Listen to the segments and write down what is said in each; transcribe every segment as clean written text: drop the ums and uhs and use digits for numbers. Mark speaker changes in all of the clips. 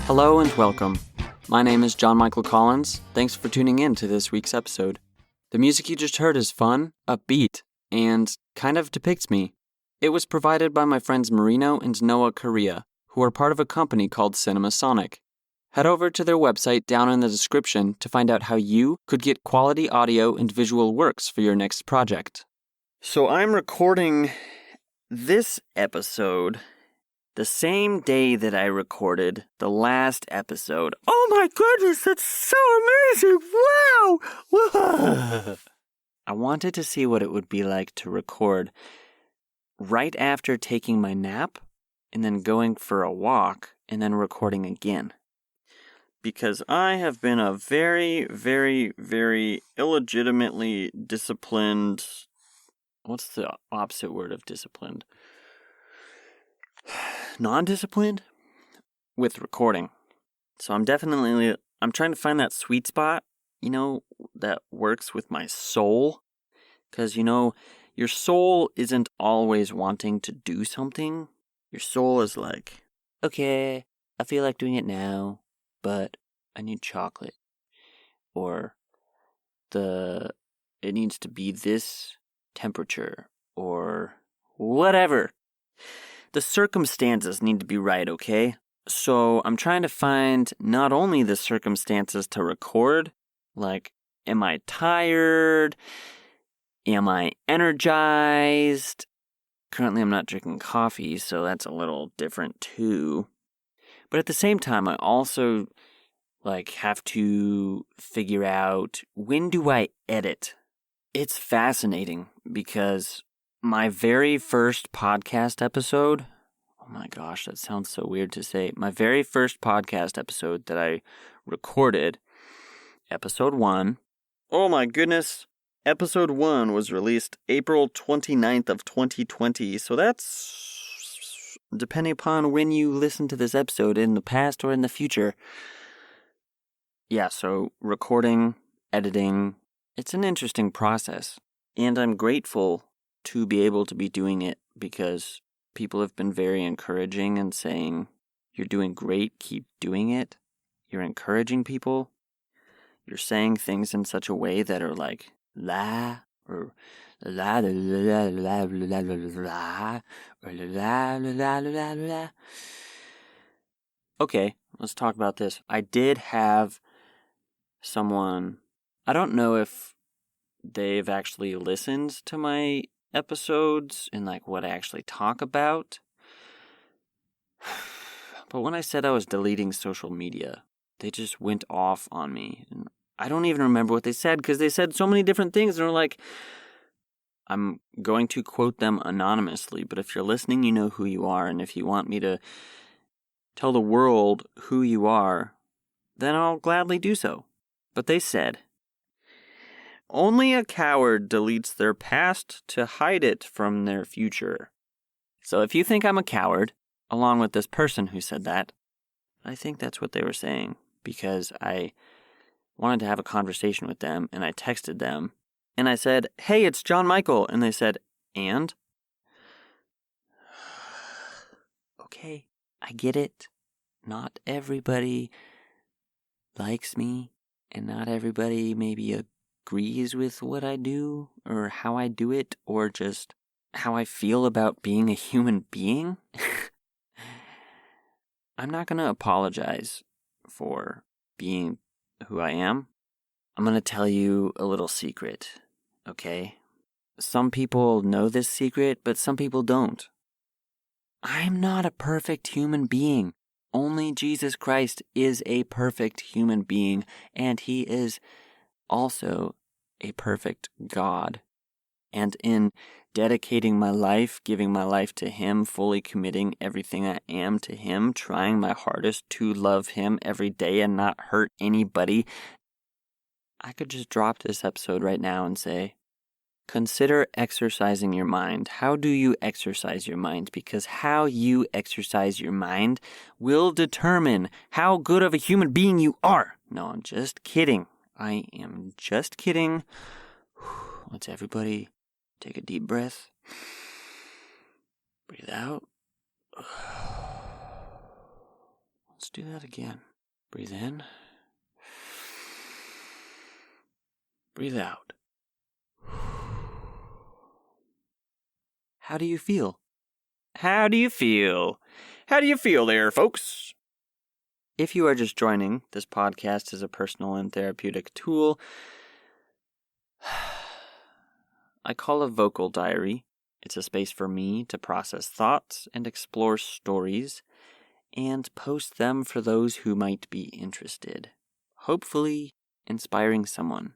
Speaker 1: Hello and welcome. My name is John Michael Collins. Thanks for tuning in to this week's episode. The music you just heard is fun, upbeat, and kind of depicts me. It was provided by my friends Marino and Noah Correa, who are part of a company called Cinema Sonic. Head over to their website down in the description to find out how you could get quality audio and visual works for your next project. So I'm recording this episode the same day that I recorded the last episode. Oh my goodness, that's so amazing! Wow! I wanted to see what it would be like to record right after taking my nap and then going for a walk and then recording again. Because I have been a very, very, very illegitimately disciplined... What's the opposite word of disciplined? Non-disciplined with recording. So I'm trying to find that sweet spot, that works with my soul. Because, your soul isn't always wanting to do something. Your soul is like, okay, I feel like doing it now, but I need chocolate. Or it needs to be this temperature, or whatever. The circumstances need to be right, okay? So I'm trying to find not only the circumstances to record, like, am I tired? Am I energized? Currently I'm not drinking coffee, so that's a little different too. But at the same time, I also, have to figure out, when do I edit? It's fascinating because my very first podcast episode, oh my gosh, that sounds so weird to say. My very first podcast episode that I recorded, episode 1, oh my goodness, episode 1 was released April 29th of 2020. So that's, depending upon when you listen to this episode, in the past or in the future. Yeah, so recording, editing, it's an interesting process. And I'm grateful to be able to be doing it because people have been very encouraging and saying, you're doing great, keep doing it. You're encouraging people. You're saying things in such a way that are like, la, or la, la, la, la, la, la, la, or la, la, la, la, la. Okay, let's talk about this. I did have someone, I don't know if they've actually listened to my episodes and what I actually talk about. But when I said I was deleting social media, they just went off on me. And I don't even remember what they said because they said so many different things. And they're like, I'm going to quote them anonymously, but if you're listening, you know who you are. And if you want me to tell the world who you are, then I'll gladly do so. But they said, only a coward deletes their past to hide it from their future. So if you think I'm a coward, along with this person who said that, I think that's what they were saying, because I wanted to have a conversation with them, and I texted them, and I said, hey, it's John Michael, and they said, and? Okay, I get it. Not everybody likes me, and not everybody maybe agrees with what I do, or how I do it, or just how I feel about being a human being. I'm not going to apologize for being who I am. I'm going to tell you a little secret, okay? Some people know this secret, but some people don't. I'm not a perfect human being. Only Jesus Christ is a perfect human being, and he is also a perfect God. And in dedicating my life, giving my life to him, fully committing everything I am to him, trying my hardest to love him every day and not hurt anybody, I could just drop this episode right now and say, consider exercising your mind. How do you exercise your mind? Because how you exercise your mind will determine how good of a human being you are. No, I'm just kidding. I am just kidding. Let's everybody take a deep breath. Breathe out. Let's do that again. Breathe in. Breathe out. How do you feel? How do you feel? How do you feel there, folks? If you are just joining, this podcast is a personal and therapeutic tool I call a vocal diary. It's a space for me to process thoughts and explore stories and post them for those who might be interested. Hopefully, inspiring someone.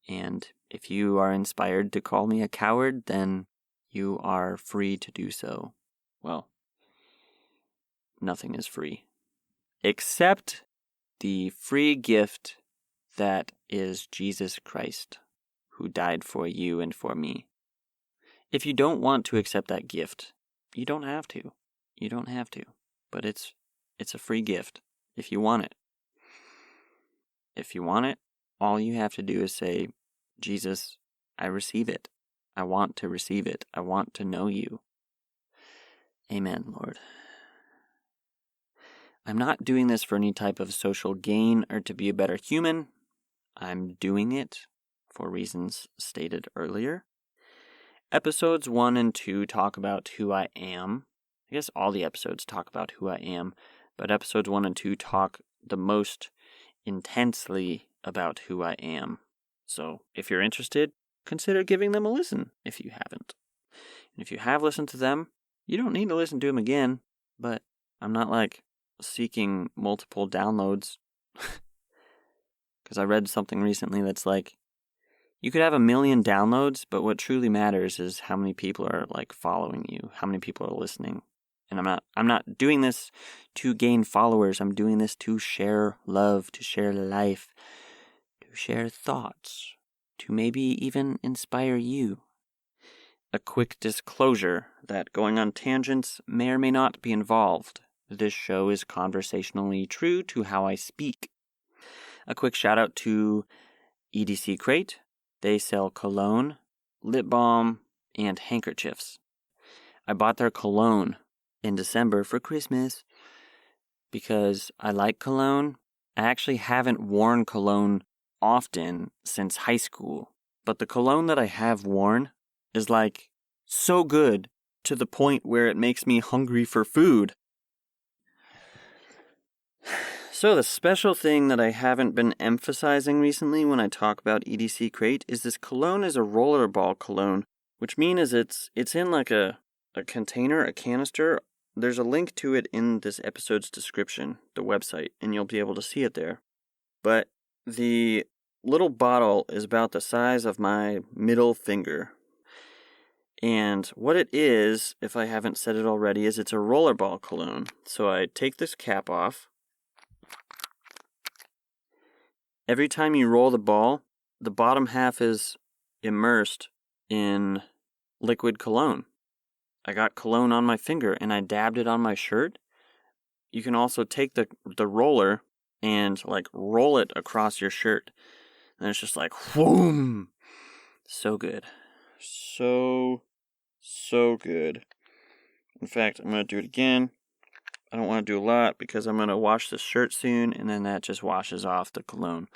Speaker 1: And if you are inspired to call me a coward, then you are free to do so. Well, nothing is free. Except the free gift that is Jesus Christ, who died for you and for me. If you don't want to accept that gift, you don't have to. You don't have to. But it's a free gift if you want it. If you want it, all you have to do is say, Jesus, I receive it. I want to receive it. I want to know you. Amen, Lord. I'm not doing this for any type of social gain or to be a better human. I'm doing it for reasons stated earlier. Episodes 1 and 2 talk about who I am. I guess all the episodes talk about who I am, but episodes 1 and 2 talk the most intensely about who I am. So if you're interested, consider giving them a listen if you haven't. And if you have listened to them, you don't need to listen to them again, but I'm not seeking multiple downloads. Because I read something recently that's you could have 1 million downloads, but what truly matters is how many people are following you, how many people are listening. And I'm not doing this to gain followers. I'm doing this to share love, to share life, to share thoughts, to maybe even inspire you. A quick disclosure that going on tangents may or may not be involved. This show is conversationally true to how I speak. A quick shout out to EDC Crate. They sell cologne, lip balm, and handkerchiefs. I bought their cologne in December for Christmas because I like cologne. I actually haven't worn cologne often since high school, but the cologne that I have worn is so good to the point where it makes me hungry for food. So the special thing that I haven't been emphasizing recently when I talk about EDC Crate is this cologne is a rollerball cologne, which means it's in a container, a canister. There's a link to it in this episode's description, the website, and you'll be able to see it there. But the little bottle is about the size of my middle finger. And what it is, if I haven't said it already, is it's a rollerball cologne. So I take this cap off. Every time you roll the ball, the bottom half is immersed in liquid cologne. I got cologne on my finger and I dabbed it on my shirt. You can also take the roller and roll it across your shirt. And it's just whoom! So good. So good. In fact, I'm going to do it again. I don't want to do a lot because I'm going to wash this shirt soon, and then that just washes off the cologne.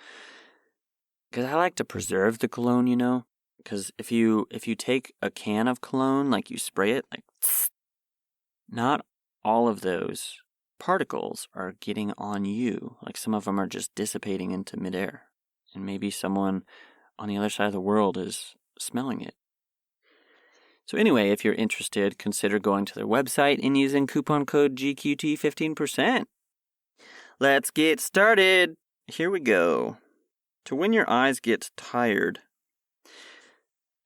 Speaker 1: Because I like to preserve the cologne, Because if you take a can of cologne, you spray it, not all of those particles are getting on you. Some of them are just dissipating into midair. And maybe someone on the other side of the world is smelling it. So anyway, if you're interested, consider going to their website and using coupon code GQT 15%. Let's get started. Here we go. To when your eyes get tired.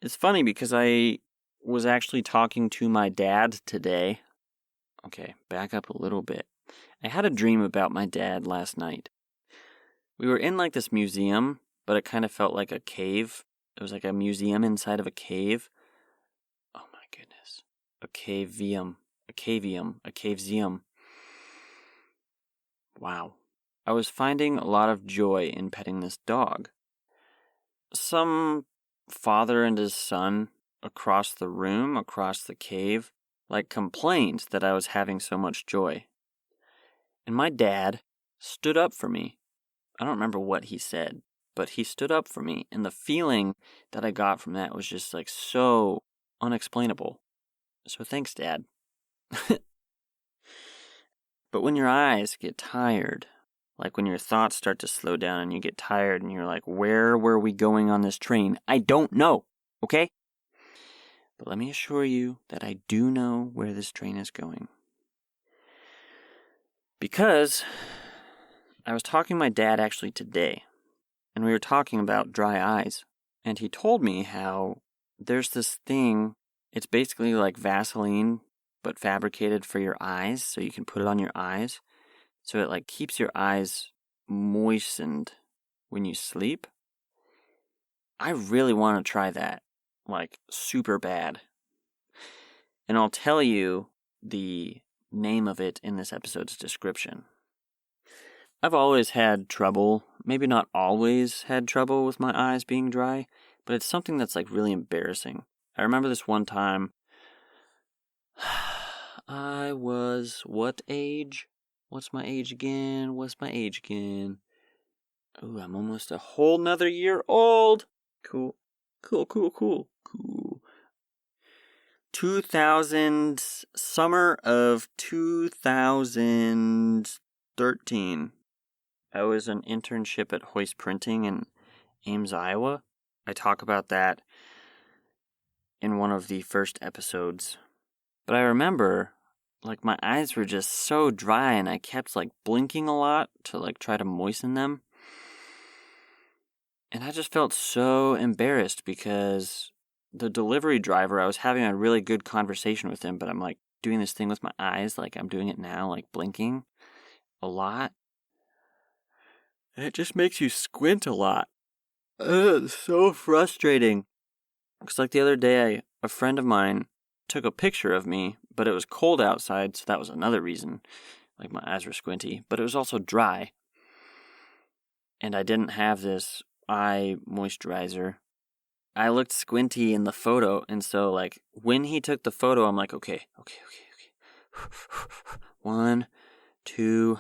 Speaker 1: It's funny because I was actually talking to my dad today. Okay, back up a little bit. I had a dream about my dad last night. We were in this museum, but it kind of felt like a cave. It was a museum inside of a cave. Oh my goodness. A caveseum. Wow. I was finding a lot of joy in petting this dog. Some father and his son across the room, across the cave, complained that I was having so much joy. And my dad stood up for me. I don't remember what he said, but he stood up for me. And the feeling that I got from that was just like so unexplainable. So thanks, Dad. But when your eyes get tired, like when your thoughts start to slow down and you get tired and you're like, where were we going on this train? I don't know, okay? But let me assure you that I do know where this train is going. Because I was talking to my dad actually today, and we were talking about dry eyes. And he told me how there's this thing, it's basically like Vaseline, but fabricated for your eyes, so you can put it on your eyes. So it like keeps your eyes moistened when you sleep. I really want to try that, like super bad. And I'll tell you the name of it in this episode's description. I've always had trouble, maybe not always had trouble with my eyes being dry, but it's something that's like really embarrassing. I remember this one time, I was, what age? What's my age again? Ooh, I'm almost a whole nother year old. Cool. 2000, summer of 2013. I was an internship at Hoist Printing in Ames, Iowa. I talk about that in one of the first episodes. But I remember, like, my eyes were just so dry and I kept, like, blinking a lot to, like, try to moisten them. And I just felt so embarrassed because the delivery driver, I was having a really good conversation with him, but I'm, like, doing this thing with my eyes, like I'm doing it now, like, blinking a lot. And it just makes you squint a lot. It's so frustrating. Because, like, the other day, a friend of mine took a picture of me, but it was cold outside, so that was another reason. Like, my eyes were squinty, but it was also dry. And I didn't have this eye moisturizer. I looked squinty in the photo, and so, like, when he took the photo, I'm like, okay. 1, 2,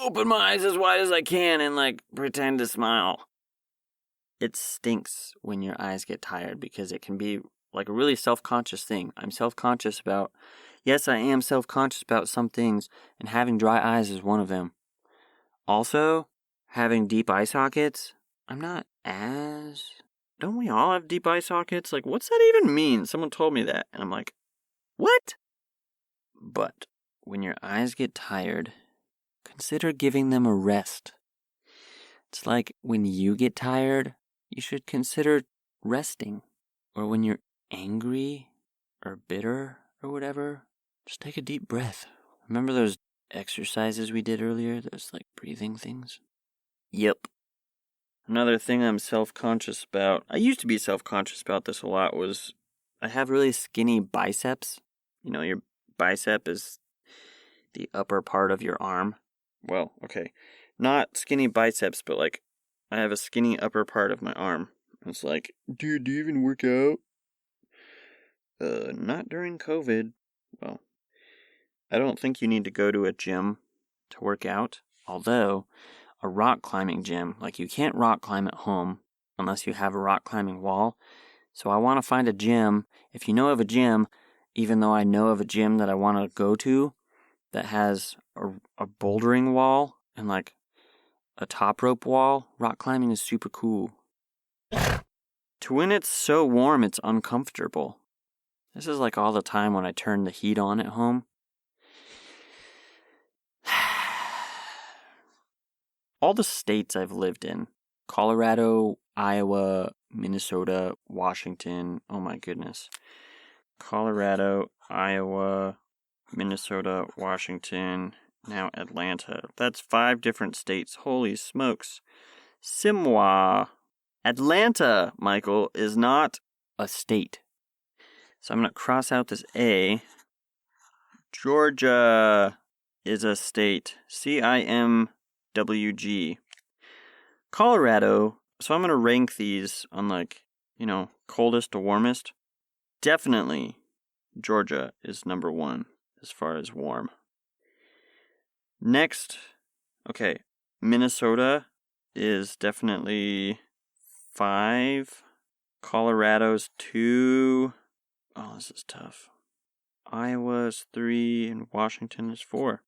Speaker 1: open my eyes as wide as I can and, like, pretend to smile. It stinks when your eyes get tired because it can be like a really self-conscious thing. I am self-conscious about some things, and having dry eyes is one of them. Also, having deep eye sockets, don't we all have deep eye sockets? Like, what's that even mean? Someone told me that, and I'm like, what? But when your eyes get tired, consider giving them a rest. It's like when you get tired, you should consider resting. Or when you're angry or bitter or whatever, just take a deep breath. Remember those exercises we did earlier? Those, like, breathing things? Yep. Another thing I'm self-conscious about, I used to be self-conscious about this a lot, was I have really skinny biceps. You know, your bicep is the upper part of your arm. Well, okay. Not skinny biceps, but, like, I have a skinny upper part of my arm. It's like, dude, do you even work out? Not during COVID. Well, I don't think you need to go to a gym to work out. Although, a rock climbing gym, like, you can't rock climb at home unless you have a rock climbing wall. So I want to find a gym. If you know of a gym, even though I know of a gym that I want to go to that has a bouldering wall and, like, a top rope wall, rock climbing is super cool. To when it's so warm, it's uncomfortable. This is like all the time when I turn the heat on at home. All the states I've lived in, Colorado, Iowa, Minnesota, Washington, oh my goodness. Colorado, Iowa, Minnesota, Washington, now Atlanta. That's 5 different states. Holy smokes. Simwa. Atlanta, Michael, is not a state. So I'm going to cross out this A. Georgia is a state. CIMWG. Colorado. So I'm going to rank these on, like, you know, coldest to warmest. Definitely Georgia is number 1 as far as warm. Next, okay, Minnesota is definitely 5. Colorado's 2. Oh, this is tough. Iowa's 3, and Washington is 4.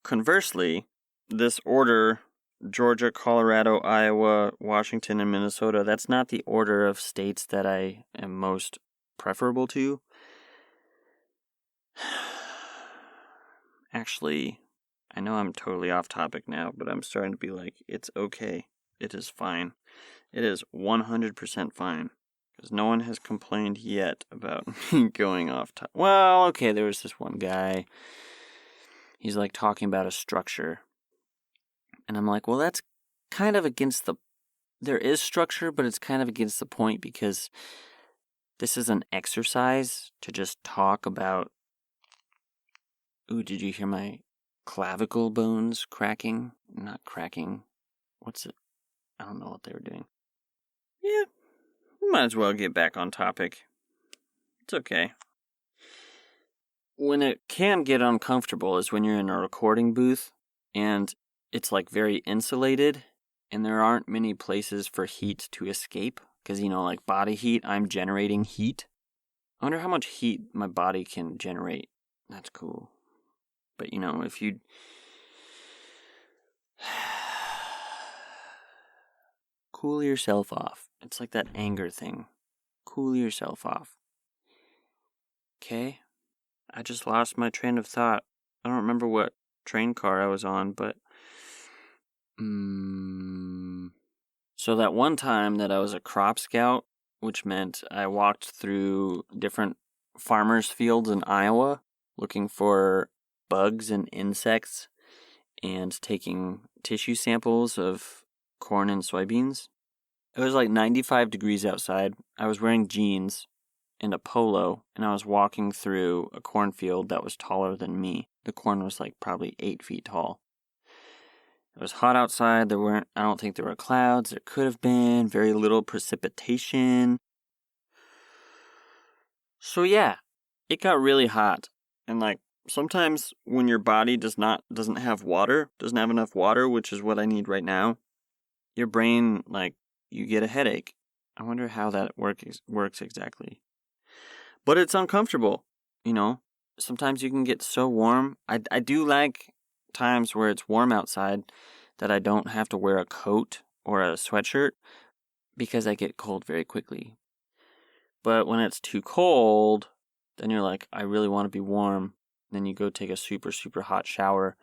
Speaker 1: Conversely, this order, Georgia, Colorado, Iowa, Washington, and Minnesota, that's not the order of states that I am most preferable to. Actually, I know I'm totally off topic now, but I'm starting to be like, it's okay. It is fine. It is 100% fine. Because no one has complained yet about me going off topic. Well, okay, there was this one guy. He's like talking about a structure. And I'm like, well, that's kind of against the... There is structure, but it's kind of against the point because this is an exercise to just talk about... Ooh, did you hear my clavicle bones cracking? Not cracking. What's it? I don't know what they were doing. Yeah, might as well get back on topic. It's okay. When it can get uncomfortable is when you're in a recording booth and it's like very insulated and there aren't many places for heat to escape. Because, like body heat, I'm generating heat. I wonder how much heat my body can generate. That's cool. But, if you... Cool yourself off. It's like that anger thing. Cool yourself off. Okay? I just lost my train of thought. I don't remember what train car I was on, but... So that one time that I was a crop scout, which meant I walked through different farmers' fields in Iowa looking for bugs and insects and taking tissue samples of corn and soybeans. It was like 95 degrees outside. I was wearing jeans and a polo, and I was walking through a cornfield that was taller than me. The corn was like probably 8 feet tall. It was hot outside. I don't think there were clouds. There could have been very little precipitation. So yeah, it got really hot. And like sometimes when your body doesn't have enough water, which is what I need right now, your brain, like, you get a headache. I wonder how that works exactly. But it's uncomfortable, Sometimes you can get so warm. I do like times where it's warm outside that I don't have to wear a coat or a sweatshirt because I get cold very quickly. But when it's too cold, then you're like, I really want to be warm. Then you go take a super, super hot shower.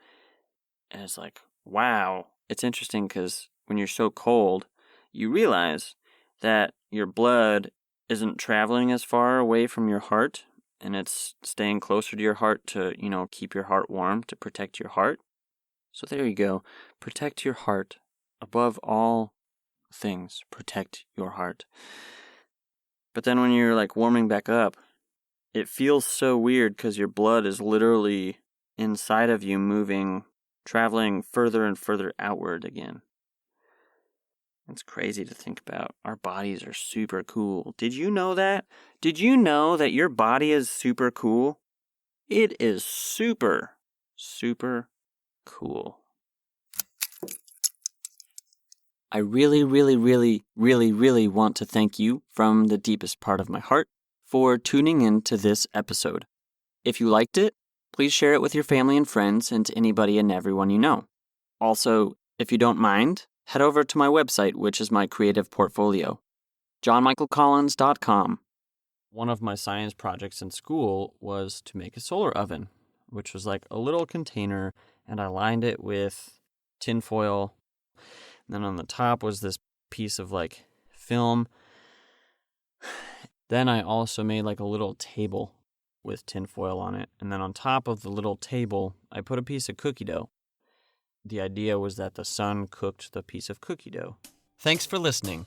Speaker 1: And it's like, wow. It's interesting because when you're so cold, you realize that your blood isn't traveling as far away from your heart. And it's staying closer to your heart to, keep your heart warm, to protect your heart. So there you go. Protect your heart. Above all things, protect your heart. But then when you're like warming back up, it feels so weird because your blood is literally inside of you moving, traveling further and further outward again. It's crazy to think about. Our bodies are super cool. Did you know that? Did you know that your body is super cool? It is super, super cool. I really, really, really, really, really want to thank you from the deepest part of my heart for tuning in to this episode. If you liked it, please share it with your family and friends and to anybody and everyone you know. Also, if you don't mind, head over to my website, which is my creative portfolio, johnmichaelcollins.com. One of my science projects in school was to make a solar oven, which was like a little container, and I lined it with tinfoil. And then on the top was this piece of like film. Then I also made like a little table with tinfoil on it. And then on top of the little table, I put a piece of cookie dough. The idea was that the sun cooked the piece of cookie dough. Thanks for listening.